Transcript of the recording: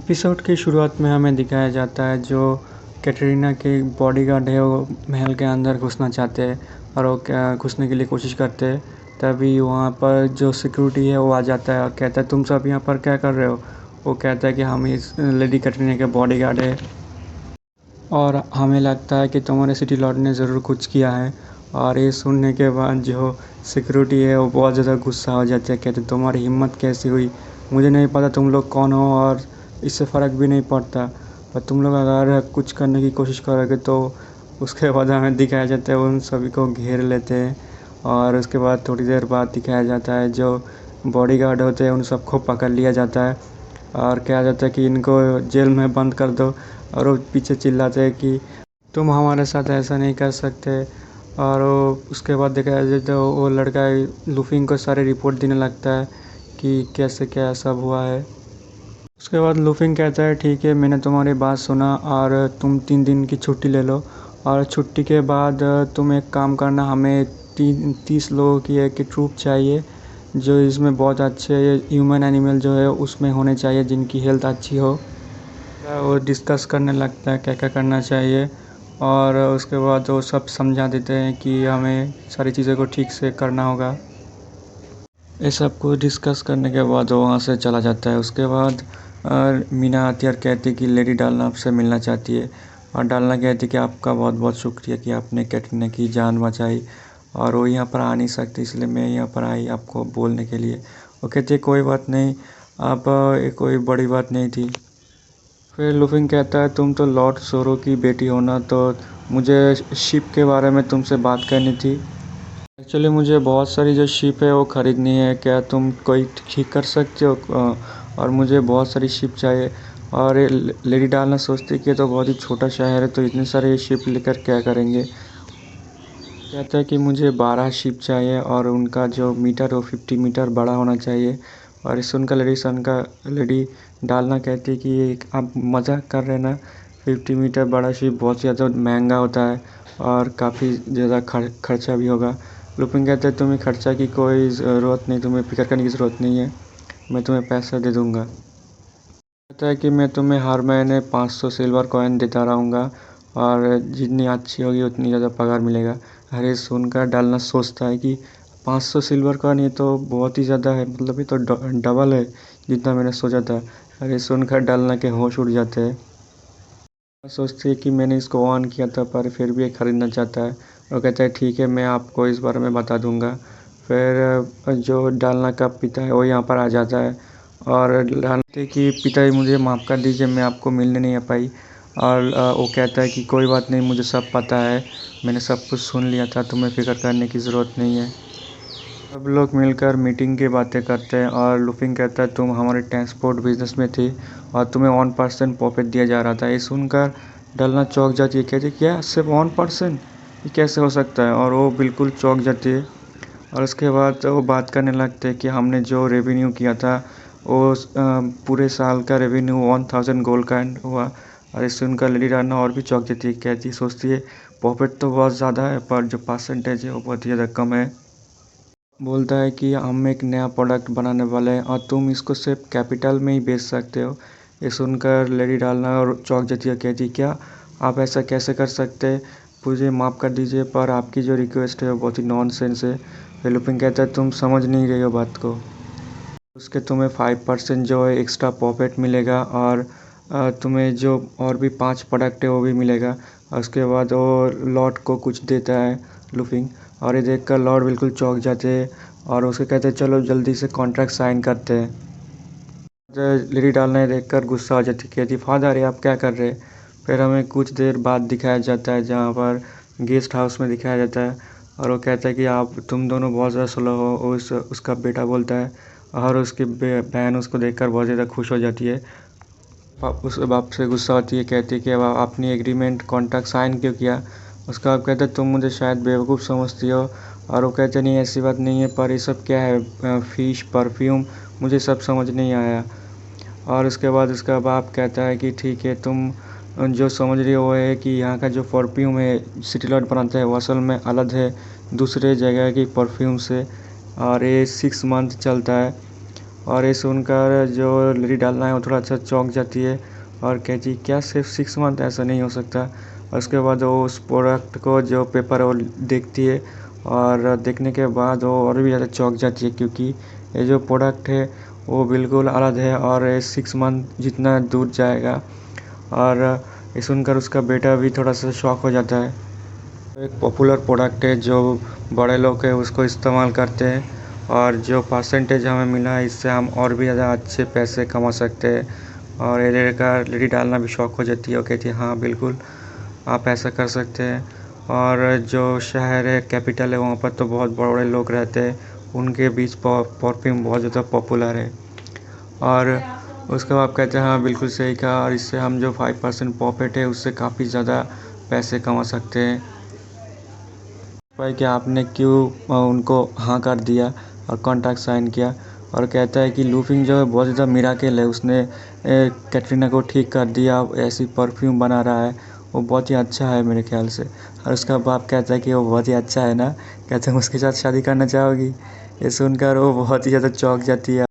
Episode की शुरुआत में हमें दिखाया जाता है जो कैटरीना के बॉडीगार्ड है वो महल के अंदर घुसना चाहते हैं और वो घुसने के लिए कोशिश करते हैं। तभी वहाँ पर जो सिक्योरिटी है वो आ जाता है और कहता है तुम सब यहाँ पर क्या कर रहे हो। वो कहता है कि हम इस लेडी कैटरीना के बॉडीगार्ड है और हमें लगता है कि तुम्हारे सिटी लॉर्ड ने ज़रूर कुछ किया है। और ये सुनने के बाद जो सिक्योरिटी है वो बहुत ज़्यादा गुस्सा हो जाते हैं। कहते तुम्हारी हिम्मत कैसी हुई, मुझे नहीं पता तुम लोग कौन हो और इससे फ़र्क भी नहीं पड़ता, पर तुम लोग अगर कुछ करने की कोशिश करोगे तो। उसके बाद हमें दिखाया जाता है उन सभी को घेर लेते हैं और उसके बाद थोड़ी देर बाद दिखाया जाता है जो बॉडीगार्ड होते हैं उन सबको पकड़ लिया जाता है और कहा जाता है कि इनको जेल में बंद कर दो। और वो पीछे चिल्लाते हैं कि तुम हमारे साथ ऐसा नहीं कर सकते। और वो उसके बाद देखा जाए तो वो लड़का लूफिंग को सारी रिपोर्ट देने लगता है कि कैसे क्या सब हुआ है। उसके बाद लूफिंग कहता है ठीक है मैंने तुम्हारी बात सुना और तुम 3 दिन की छुट्टी ले लो और छुट्टी के बाद तुम एक काम करना, हमें 30 लोगों की एक ट्रूप चाहिए जो इसमें बहुत अच्छे ह्यूमन एनिमल जो है उसमें होने चाहिए जिनकी हेल्थ अच्छी हो। वो डिस्कस करने लगता है क्या क्या करना चाहिए और उसके बाद वो सब समझा देते हैं कि हमें सारी चीज़ों को ठीक से करना होगा। ये सब कुछ डिस्कस करने के बाद वो वहाँ से चला जाता है। उसके बाद मीना आती है और कहती है कि लेडी डालना आपसे मिलना चाहती है और डालना कहती है कि आपका बहुत बहुत शुक्रिया कि आपने कैटरीना की जान बचाई और वो यहाँ पर आ नहीं सकती इसलिए मैं यहाँ पर आई आपको बोलने के लिए। वो कहती है कोई बात नहीं, आप ये कोई बड़ी बात नहीं थी। फिर लूफिंग कहता है तुम तो लॉर्ड सोरो की बेटी हो ना, तो मुझे शिप के बारे में तुमसे बात करनी थी। एक्चुअली मुझे बहुत सारी जो शिप है वो ख़रीदनी है, क्या तुम कोई ठीक कर सकते हो? और मुझे बहुत सारी शिप चाहिए। और लेडी डालना सोचती कि ये तो बहुत ही छोटा शहर है तो इतने सारे शिप लेकर क्या करेंगे। कहता है कि मुझे 12 शिप चाहिए और उनका जो मीटर वो 50 मीटर बड़ा होना चाहिए। और इस उनका लेडी डालना कहती है कि आप मजाक कर रहे हैं ना, 50 मीटर बड़ा शिप बहुत ज़्यादा महंगा होता है और काफ़ी ज़्यादा खर्चा भी होगा। लुपिन कहते हैं तुम्हें खर्चा की कोई ज़रूरत नहीं, तुम्हें फिक्र करने की ज़रूरत नहीं है, मैं तुम्हें पैसा दे दूँगा। कहता है कि मैं तुम्हें हर महीने 500 सिल्वर कॉइन देता रहूँगा और जितनी अच्छी होगी उतनी ज़्यादा पगार मिलेगा। अरे सुनकर डालना सोचता है कि 500 सिल्वर कॉइन ये तो बहुत ही ज़्यादा है, मतलब ये तो डबल है जितना मैंने सोचा था। अरे सुनकर डालना के होश उड़ जाते हैं। सोचती है कि मैंने इसको ऑन किया था पर फिर भी ये ख़रीदना चाहता है। और कहता है ठीक है मैं आपको इस बारे में बता दूंगा। फिर जो डालना का पिता है वो यहाँ पर आ जाता है और डालते कि पिताजी मुझे माफ़ कर दीजिए मैं आपको मिलने नहीं आ पाई। और वो कहता है कि कोई बात नहीं, मुझे सब पता है, मैंने सब कुछ सुन लिया था, तुम्हें फ़िक्र करने की ज़रूरत नहीं है। सब लोग मिलकर मीटिंग की बातें करते हैं और लुफिंग कहता है तुम हमारे ट्रांसपोर्ट बिजनेस में थी और तुम्हें 1% प्रॉफिट दिया जा रहा था। ये सुनकर डलना चौंक जाती है, कहती क्या सिर्फ 1%, ये कैसे हो सकता है? और वो बिल्कुल चौंक जाती है। और उसके बाद वो बात करने लगते हैं कि हमने जो रेवेन्यू किया था वो पूरे साल का रेवेन्यू 1000 गोल्ड का हुआ। और इस सुनकर लेडी राना और भी चौंक जाती है, कहती सोचती है प्रॉफिट तो बहुत ज़्यादा है पर जो परसेंटेज है वो बहुत ही ज़्यादा कम है। बोलता है कि हम एक नया प्रोडक्ट बनाने वाले हैं और तुम इसको सिर्फ कैपिटल में ही बेच सकते हो। ये सुनकर लेडी डालना और चौंक जाती है, कहती क्या आप ऐसा कैसे कर सकते हैं, मुझे माफ़ कर दीजिए पर आपकी जो रिक्वेस्ट है वो बहुत ही नॉनसेंस है। फिर लुपिन कहता है तुम समझ नहीं रहे हो बात को, उसके तुम्हें 5% जो है एक्स्ट्रा प्रॉफिट मिलेगा और तुम्हें जो और भी 5 प्रोडक्ट है वो भी मिलेगा। और उसके बाद वो लॉर्ड को कुछ देता है लुफिंग, और ये देखकर लॉर्ड बिल्कुल चौंक जाते हैं और उसे कहते हैं चलो जल्दी से कॉन्ट्रैक्ट साइन करते हैं। लेडी डालना देखकर गुस्सा हो जाती, कहती फादर ये आप क्या कर रहे हैं? फिर हमें कुछ देर बाद दिखाया जाता है जहाँ पर गेस्ट हाउस में दिखाया जाता है और वो कहता है कि आप तुम दोनों बहुत ज़्यादा स्लो हो। उसका बेटा बोलता है और उसकी बहन उसको देखकर बहुत ज़्यादा खुश हो जाती है। उस बाप से गुस्सा होती है, कहती है कि अब आपने एग्रीमेंट कॉन्ट्रैक्ट साइन क्यों किया? उसका बाप कहता है तुम मुझे शायद बेवकूफ़ समझती हो। और वो कहते नहीं ऐसी बात नहीं है, पर ये सब क्या है, फ़िश परफ्यूम, मुझे सब समझ नहीं आया। और उसके बाद उसका बाप कहता है कि ठीक है तुम जो समझ रही हो वो है कि यहाँ का जो परफ्यूम है सिटी लॉर्ड बनाता है वो असल में अलग है दूसरे जगह की परफ्यूम से, और ये 6 मंथ चलता है। और ये सुनकर जो लेडी डालना है वो थोड़ा सा चौंक जाती है और कहती है क्या सिर्फ 6 मंथ, ऐसा नहीं हो सकता। और उसके बाद वो उस प्रोडक्ट को जो पेपर है वो देखती है और देखने के बाद वो और भी ज़्यादा चौंक जाती है, क्योंकि ये जो प्रोडक्ट है वो बिल्कुल अलग है और ये 6 मंथ जितना दूर जाएगा। और ये सुनकर उसका बेटा भी थोड़ा सा शॉक हो जाता है। एक पॉपुलर प्रोडक्ट है जो बड़े लोग हैं उसको इस्तेमाल करते हैं, और जो परसेंटेज हमें मिला है इससे हम और भी ज़्यादा अच्छे पैसे कमा सकते हैं। और ये लेडी डालना भी शौक हो जाती है और कहती है हाँ बिल्कुल आप ऐसा कर सकते हैं। और जो शहर है कैपिटल है वहाँ पर तो बहुत बड़े बड़े लोग रहते हैं, उनके बीच परफ्यूम बहुत ज़्यादा पॉपुलर है। और उसके बाद कहते हैं हाँ बिल्कुल सही कहा, और इससे हम जो 5% प्रॉफिट है उससे काफ़ी ज़्यादा पैसे कमा सकते हैं। भाई कि आपने क्यों उनको हाँ कर दिया और कॉन्ट्रैक्ट साइन किया। और कहता है कि लूफिंग जो है बहुत ज़्यादा मिराकल है, उसने कैटरीना को ठीक कर दिया, ऐसी परफ्यूम बना रहा है, वो बहुत ही अच्छा है मेरे ख्याल से। और उसका बाप कहता है कि वो बहुत ही अच्छा है ना, कहते हैं उसके साथ शादी करना चाहोगी। ये सुनकर वो बहुत ही ज़्यादा चौंक जाती है।